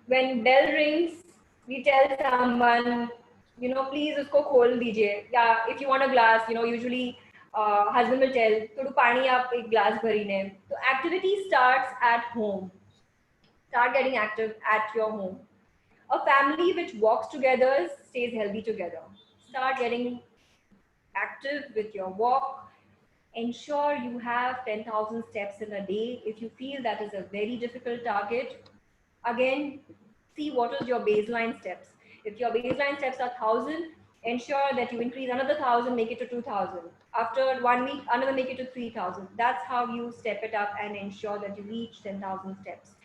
when bell rings, we tell someone, please usko khol dijiye. Yeah, if you want a glass, usually husband will tell, thodu pani aap ek glass bhari ne. So activity starts at home. Start getting active at your home. A family which walks together stays healthy together. Start getting active with your walk. Ensure you have 10,000 steps in a day. If you feel that is a very difficult target, again, see what is your baseline steps. If your baseline steps are 1,000, ensure that you increase another 1,000, make it to 2,000. After 1 week, another make it to 3,000. That's how you step it up and ensure that you reach 10,000 steps.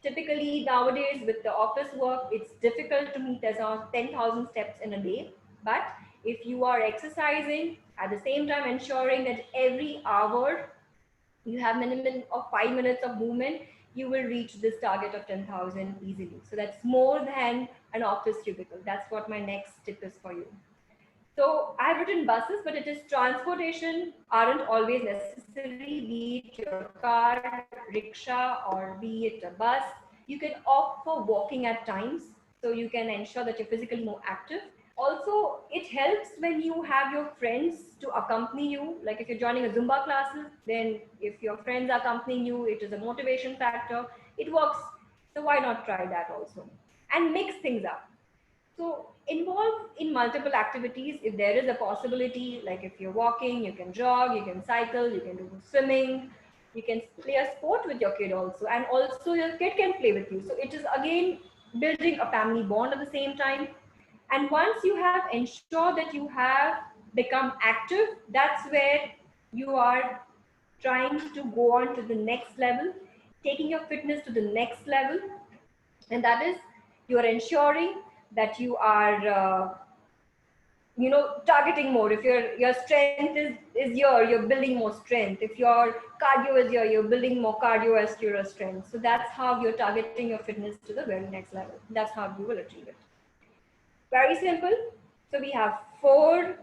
Typically nowadays with the office work, it's difficult to meet as 10,000 steps in a day. But if you are exercising, at the same time ensuring that every hour you have minimum of 5 minutes of movement, you will reach this target of 10,000 easily. So that's more than an office cubicle. That's what my next tip is for you. So I've written buses, but it is transportation aren't always necessary, be it your car, rickshaw, or be it a bus. You can opt for walking at times, so you can ensure that you're physically more active. Also, it helps when you have your friends to accompany you. Like if you're joining a Zumba classes, then if your friends are accompanying you, it is a motivation factor. It works. So why not try that also? And mix things up. So involve in multiple activities. If there is a possibility, like if you're walking, you can jog, you can cycle, you can do swimming, you can play a sport with your kid also, and also your kid can play with you. So it is again building a family bond at the same time. And once you have ensured that you have become active, that's where you are trying to go on to the next level, taking your fitness to the next level. And that is, you are ensuring that you are targeting more. If your strength is here, you're building more strength. If your cardio is here, you're building more cardiovascular strength. So that's how you're targeting your fitness to the very next level. That's how you will achieve it. Very simple. So we have 4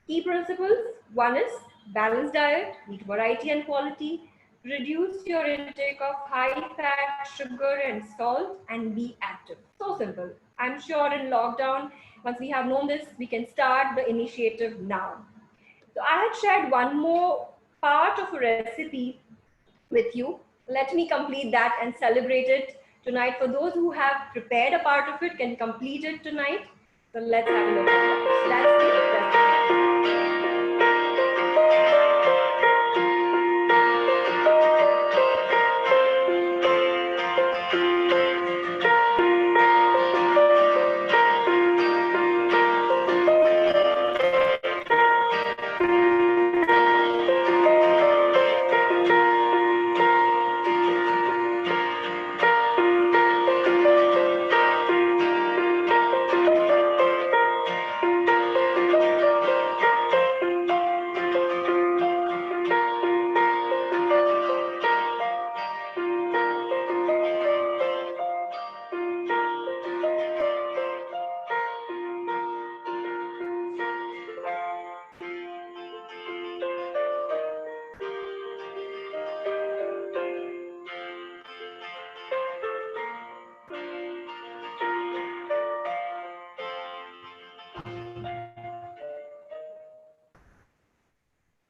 key principles. One is balanced diet, eat variety and quality, reduce your intake of high fat, sugar and salt, and be active. So simple. I'm sure in lockdown, once we have known this, we can start the initiative now. So I had shared one more part of a recipe with you. Let me complete that and celebrate it tonight. For those who have prepared a part of it, can complete it tonight. So let's have a look at that. So that's the recipe.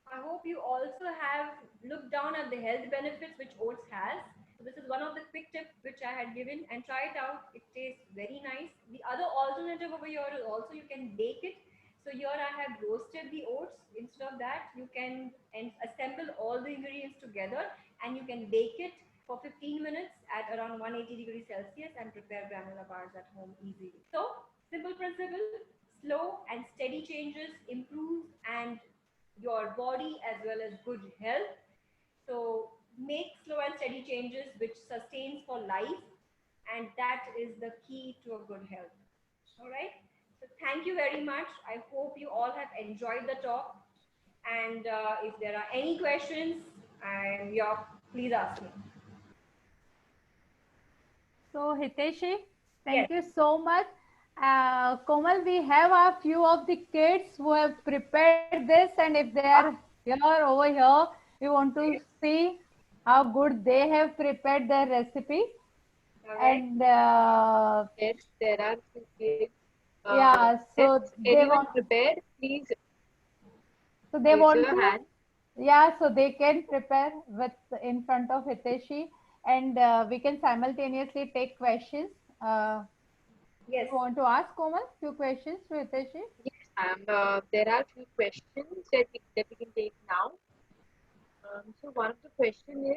I hope you also have looked down at the health benefits which oats has. So this is one of the quick tips which I had given, and try it out. It tastes very nice. The other alternative over here is also you can bake it. So here I have roasted the oats. Instead of that, you can assemble all the ingredients together and you can bake it for 15 minutes at around 180 degrees Celsius and prepare granola bars at home easily. So simple principle, slow and steady changes improves and your body as well as good health. So make slow and steady changes which sustains for life, and that is the key to a good health. All right. So thank you very much. I hope you all have enjoyed the talk. And if there are any questions, please ask me. So Hiteshi, Yes. thank you so much. Komal, we have a few of the kids who have prepared this, and if they are here over here, we want to see how good they have prepared their recipe. Okay. And Yes, there are few kids. yeah, so If they anyone want, prepared, please so they raise want your to, hand. yeah, so they can prepare with in front of Hiteshi, and we can simultaneously take questions. Yes. You want to ask Komal few questions to Hiteshi? Yes, ma'am. There are few questions that we can take now. So one of the question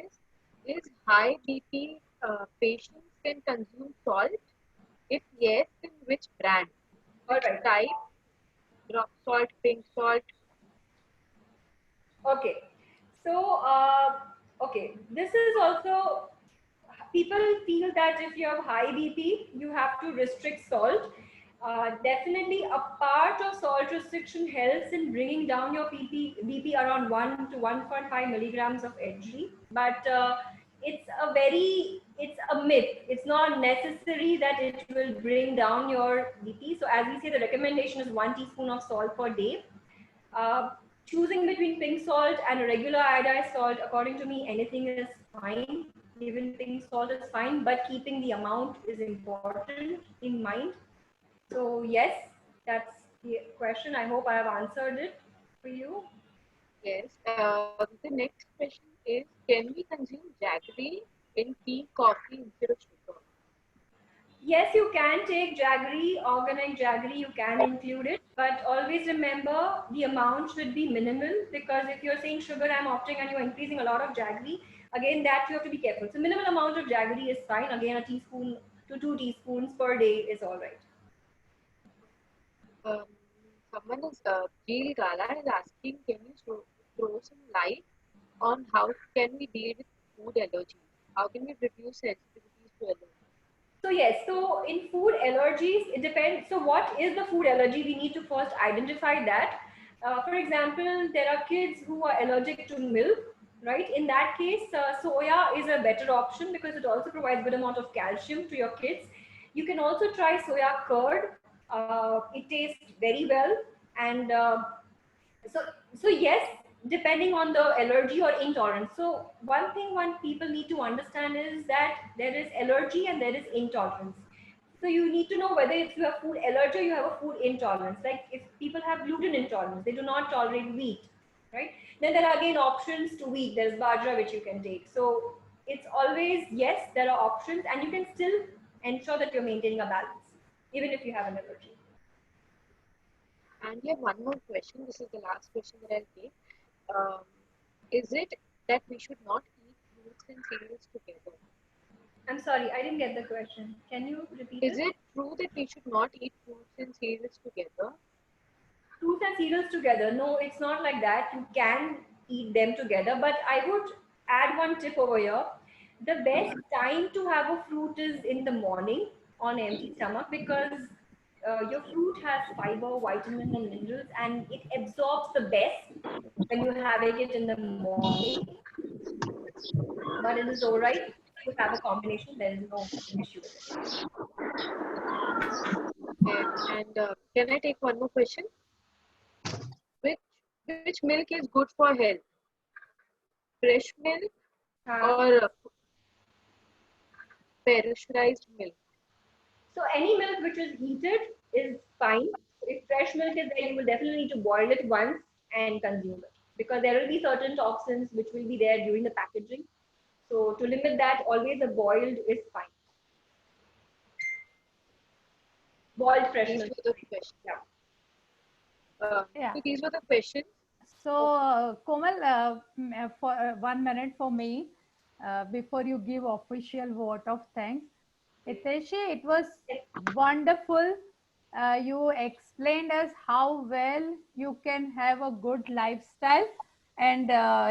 is high BP patients can consume salt? If yes, then which brand? All Which right. type? Rock salt, pink salt? Okay. So, okay, this is also, people feel that if you have high BP, you have to restrict salt. Definitely, a part of salt restriction helps in bringing down your BP around 1 to 1.5 milligrams of Hg. But it's a myth. It's not necessary that it will bring down your BP. So as we say, the recommendation is 1 teaspoon of salt per day. Choosing between pink salt and a regular iodized salt, according to me, anything is fine. Even pink salt is fine, but keeping the amount is important in mind. So yes, that's the question. I hope I have answered it for you. Yes. The next question is, can we consume jaggery in tea, coffee instead of sugar? Yes, you can take jaggery, organic jaggery, you can include it, but always remember the amount should be minimal, because if you're saying sugar, I'm opting and you're increasing a lot of jaggery, again, that you have to be careful. So minimal amount of jaggery is fine. Again, a teaspoon to 2 teaspoons per day is all right. Someone is, Jill Gala is asking, can you throw some light on how can we deal with food allergies? How can we reduce sensitivities to allergies? So yes, so in food allergies, it depends. So what is the food allergy? We need to first identify that. For example, there are kids who are allergic to milk, right? In that case, soya is a better option because it also provides good amount of calcium to your kids. You can also try soya curd. It tastes very well, and so yes, depending on the allergy or intolerance. So one thing people need to understand is that there is allergy and there is intolerance. So you need to know whether if you have food allergy or you have a food intolerance. Like if people have gluten intolerance, they do not tolerate wheat, right? Then there are again options to wheat. There's bajra which you can take. So it's always, yes, there are options, and you can still ensure that you're maintaining a balance even if you have an allergy. And we have one more question. This is the last question that I'll take. Is it that we should not eat fruits and cereals together? I'm sorry, I didn't get the question. Can you repeat Is it true that we should not eat fruits and cereals together? Fruits and cereals together? No, it's not like that. You can eat them together, but I would add one tip over here. The best time to have a fruit is in the morning on empty stomach, because your fruit has fiber, vitamins, and minerals, and it absorbs the best when you're having it in the morning. But it is all right to have a combination. There is no issue with it. And can I take one more question? Which milk is good for health? Fresh milk or pasteurized milk? So any milk which is heated is fine. If fresh milk is there, you will definitely need to boil it once and consume it, because there will be certain toxins which will be there during the packaging. So to limit that, always a boiled is fine. Boiled fresh These milk. were the questions. Yeah. So these were the questions. So, Komal, for 1 minute for me, before you give official vote of thanks. Hiteshi, it was wonderful. You explained us how well you can have a good lifestyle and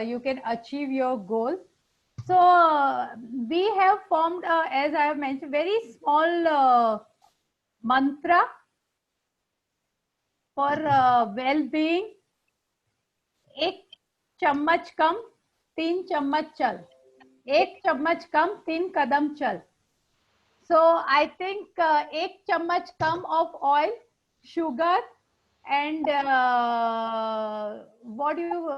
you can achieve your goal. So, we have formed, as I have mentioned, very small mantra for well-being. एक चम्मच कम 3 चम्मच चल, एक चम्मच कम 3 कदम चल. So I think एक चम्मच कम of oil, sugar, and what do you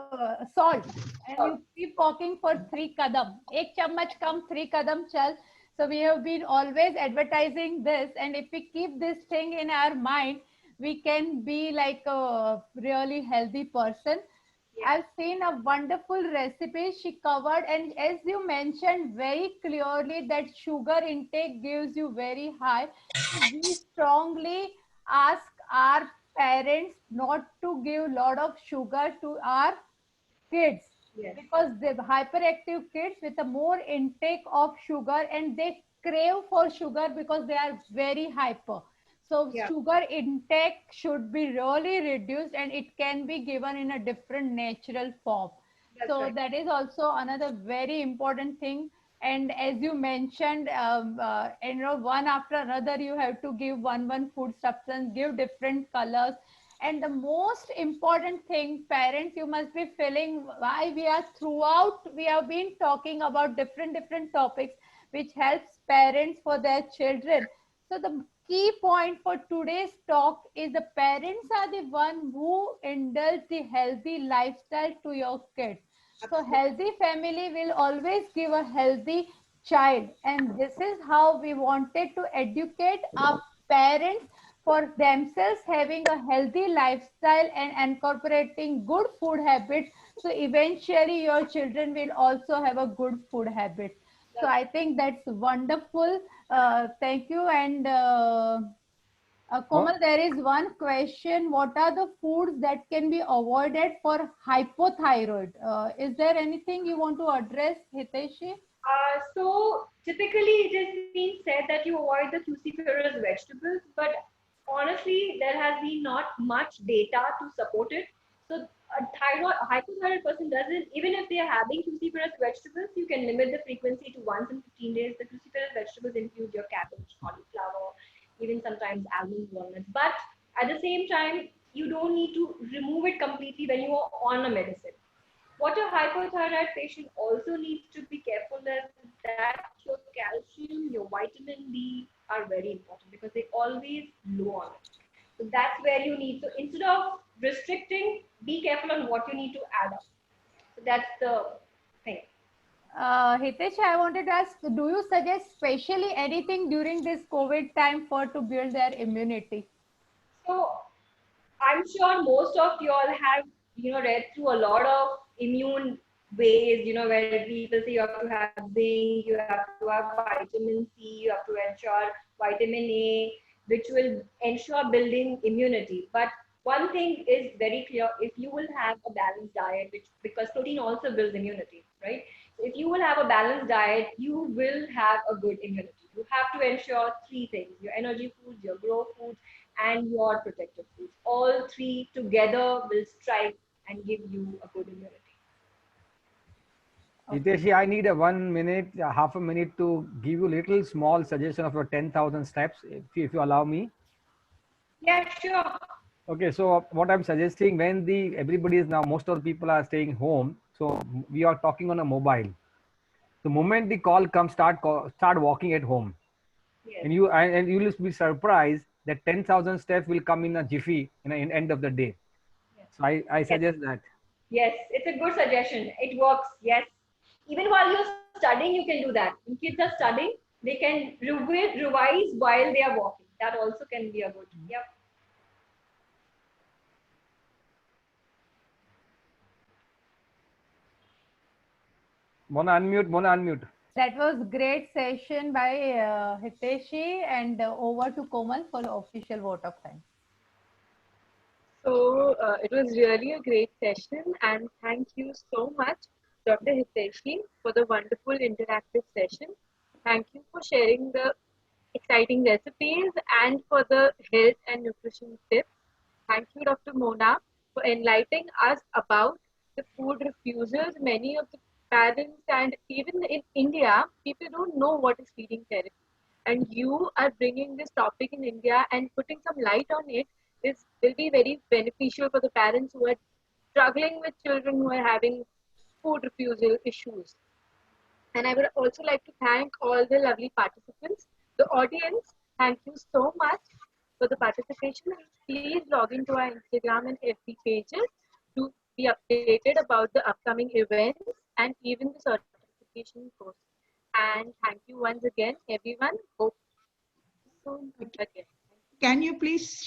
salt, and you keep walking for 3 kadam. एक चम्मच कम 3 kadam chal. So we have been always advertising this, and if we keep this thing in our mind, we can be like a really healthy person. I've seen a wonderful recipe she covered, and as you mentioned very clearly that sugar intake gives you very high. We strongly ask our parents not to give lot of sugar to our kids. Yes. Because the hyperactive kids with a more intake of sugar, and they crave for sugar because they are very hyper. So Yeah. sugar intake should be really reduced, and it can be given in a different natural form. That's So right. that is also another very important thing. and as you mentioned, and one after another you have to give one food substance, give different colors. And the most important thing, parents, you must be feeling why we are throughout, we have been talking about different topics which helps parents for their children. So the key point for today's talk is the parents are the one who indulge the healthy lifestyle to your kids. So healthy family will always give a healthy child, and this is how we wanted to educate our parents for themselves having a healthy lifestyle and incorporating good food habits. So eventually your children will also have a good food habit. So I think that's wonderful. Thank you. And Komal, there is one question. What are the foods that can be avoided for hypothyroid? Is there anything you want to address, Hiteshi? So typically it is being said that you avoid the cruciferous vegetables, but honestly, there has been not much data to support it. So hypothyroid person doesn't, even if they are having cruciferous vegetables, you can limit the frequency to once in 15 days. The cruciferous vegetables include your cabbage, cauliflower, even sometimes almonds, walnuts. But at the same time, you don't need to remove it completely when you are on a medicine. What a hypothyroid patient also needs to be careful is that your calcium, your vitamin D are very important because they always low on it. So that's where you need to, instead of restricting, be careful on what you need to add up. So that's the thing. Hitesh, I wanted to ask, do you suggest specially anything during this COVID time for to build their immunity? So I'm sure most of you all have, read through a lot of immune ways, where people say you have to have zinc, you have to have vitamin C, you have to ensure vitamin A, which will ensure building immunity. But one thing is very clear: if you will have a balanced diet, because protein also builds immunity, right? So if you will have a balanced diet, you will have a good immunity. You have to ensure three things: your energy foods, your grow foods, and your protective foods. All three together will strike and give you a good immunity. Hiteshi, I need a 1 minute, half a minute to give you little small suggestion of your 10,000 steps, if you allow me. Yeah, sure. Okay, so what I'm suggesting, when everybody is now, most of the people are staying home, so we are talking on a mobile. The moment the call comes, start walking at home. Yes. And you will be surprised that 10,000 steps will come in a jiffy in end of the day. Yes. So I suggest that. Yes, it's a good suggestion. It works. Yes. Even while you're studying, you can do that. When kids are studying, they can revise while they are walking. That also can be a good. Yep. Mona unmute. That was great session by Hiteshi, and over to Komal for the official vote of thanks. So it was really a great session, and thank you so much, Dr. Hiteshi, for the wonderful interactive session. Thank you for sharing the exciting recipes and for the health and nutrition tips. Thank you, Dr. Mona, for enlightening us about the food refusers. Many of the parents and even in India, people don't know what is feeding therapy. And you are bringing this topic in India and putting some light on it will be very beneficial for the parents who are struggling with children who are having food refusal issues. And I would also like to thank all the lovely participants. The audience, thank you so much for the participation. Please log into our Instagram and FB pages to be updated about the upcoming events and even the certification course. And thank you once again, everyone. Hope soon again. Can you please